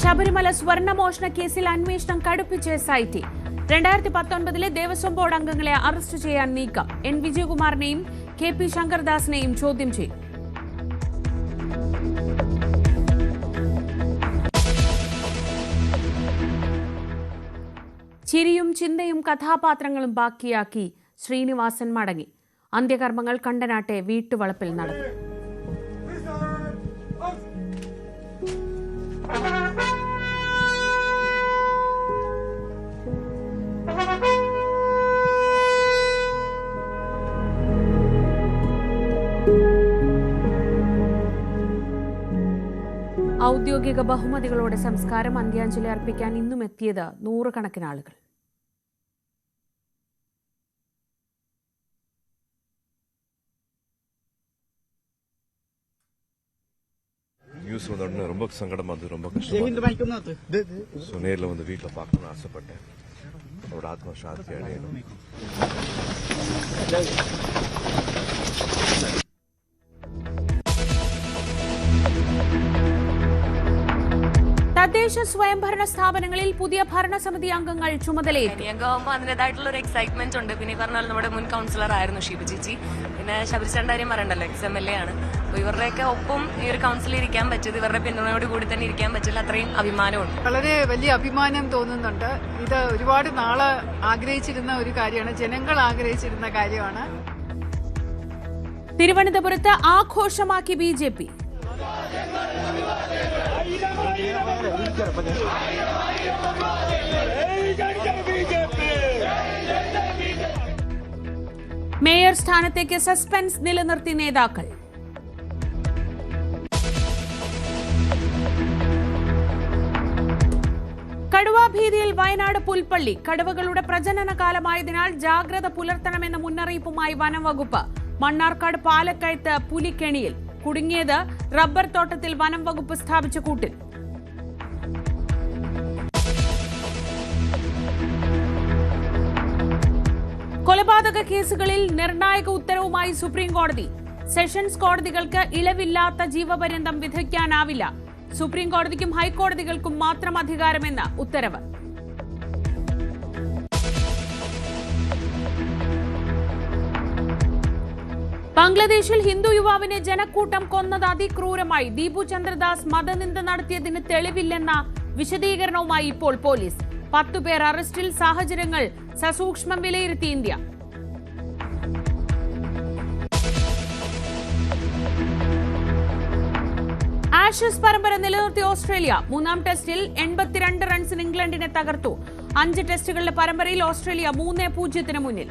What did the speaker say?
ശബരിമല സ്വർണ്ണമോഷണ കേസിൽ അന്വേഷണം കടുപ്പിച്ച് SIT. 2019 Devaswom board അംഗങ്ങളെ അറസ്റ്റ് ചെയ്യാൻ നീക്കം. N. വിജയകുമാറിനെയും KP ശങ്കർദാസിനെയും ചോദ്യം ചെയ്യും. ചിരിയും ചിന്തയും കഥാപാത്രങ്ങളും ബാക്കിയാക്കി ശ്രീനിവാസൻ മടങ്ങി. അന്ത്യകർമ്മങ്ങൾ കണ്ടനാട്ടെ വീട്ടുവളപ്പിൽ നടന്നു. ഔദ്യോഗിക ബഹുമതികളോടെ സംസ്കാരം അന്ത്യാഞ്ജലി അർപ്പിക്കാൻ ഇന്നും എത്തിയത് നൂറുകണക്കിന് ആളുകൾ. நியூஸ் வந்த உடனே ரொம்ப சங்கடமா இருந்தது, ரொம்ப கஷ்டமா. நேரில் வந்து வீட்டில் பார்க்கணும்னு ஆசைப்பட்டேன். அவரோட ஆத்மா சாந்தி அடையணும். തദ്ദേശ സ്വയംഭരണ സ്ഥാപനങ്ങളിൽ പുതിയ ഭരണസമിതി അംഗങ്ങൾ ചുമതലയേറ്റു. അംഗമാകുമ്പോൾ അതിൻ്റെതായിട്ടുള്ള ഒരു എക്സൈറ്റ്മെന്റ് ഉണ്ട്. പിന്നെ പറഞ്ഞാൽ നമ്മുടെ മുൻ കൗൺസിലർ ആയിരുന്നു ഷീബ ചേച്ചി. പിന്നെ ശബരിചന്ദ് കാര്യം പറയണ്ടല്ലോ, XMLA ആണ്. അപ്പോൾ ഇവരുടെയൊക്കെ ഒപ്പം ഈ ഒരു കൗൺസിലിൽ ഇരിക്കാൻ പറ്റിയത്, ഇവരുടെ പിന്തുണയോട് കൂടി തന്നെ ഇരിക്കാൻ പറ്റില്ല, അത്രയും അഭിമാനമുണ്ട്. വളരെ വലിയ അഭിമാനം തോന്നുന്നുണ്ട്. ഇത് ഒരുപാട് നാളെ ആഗ്രഹിച്ചിരുന്ന ഒരു കാര്യമാണ്, ജനങ്ങൾ ആഗ്രഹിച്ചിരുന്ന കാര്യമാണ്. തിരുവനന്തപുരത്ത് ആഘോഷമാക്കി BJP. മേയർ സ്ഥാനത്തേക്ക് സസ്പെൻസ് നിലനിർത്തി നേതാക്കൾ. കടുവാഭീതിയിൽ വയനാട് പുൽപ്പള്ളി. കടുവകളുടെ പ്രജനന കാലമായതിനാൽ ജാഗ്രത പുലർത്തണമെന്ന മുന്നറിയിപ്പുമായി വനംവകുപ്പ്. മണ്ണാർക്കാട് പാലക്കയത്ത് പുലിക്കെണിയിൽ കുടുങ്ങിയത് റബ്ബർ തോട്ടത്തിൽ വനം വകുപ്പ് സ്ഥാപിച്ച കൂട്ടിൽ. കൊലപാതക കേസുകളിൽ നിർണായക ഉത്തരവുമായി സുപ്രീം കോടതി. സെഷൻസ് കോടതികൾക്ക് ഇളവില്ലാത്ത ജീവപര്യന്തം വിധിക്കാനാവില്ല. സുപ്രീം കോടതിക്കും ഹൈക്കോടതികൾക്കും മാത്രം അധികാരമെന്ന ഉത്തരവ്. ബംഗ്ലാദേശിൽ ഹിന്ദു യുവാവിനെ ജനക്കൂട്ടം കൊന്നത് അതിക്രൂരമായി. ദീപു ചന്ദ്രദാസ് മതനിന്ദ നടത്തിയതിന് തെളിവില്ലെന്ന വിശദീകരണവുമായി ഇപ്പോൾ പോലീസ്. 10 പേർ അറസ്റ്റിൽ. സാഹചര്യങ്ങൾ സസൂക്ഷ്മം വിലയിരുത്തി ഇന്ത്യ. ആഷസ് പരമ്പര നിലനിർത്തി ഓസ്ട്രേലിയ. 3-ാം ടെസ്റ്റിൽ 82 റൺസിന് ഇംഗ്ലണ്ടിനെ തകർത്തു. 5 ടെസ്റ്റുകളുടെ പരമ്പരയിൽ ഓസ്ട്രേലിയ 3-0 മുന്നിൽ.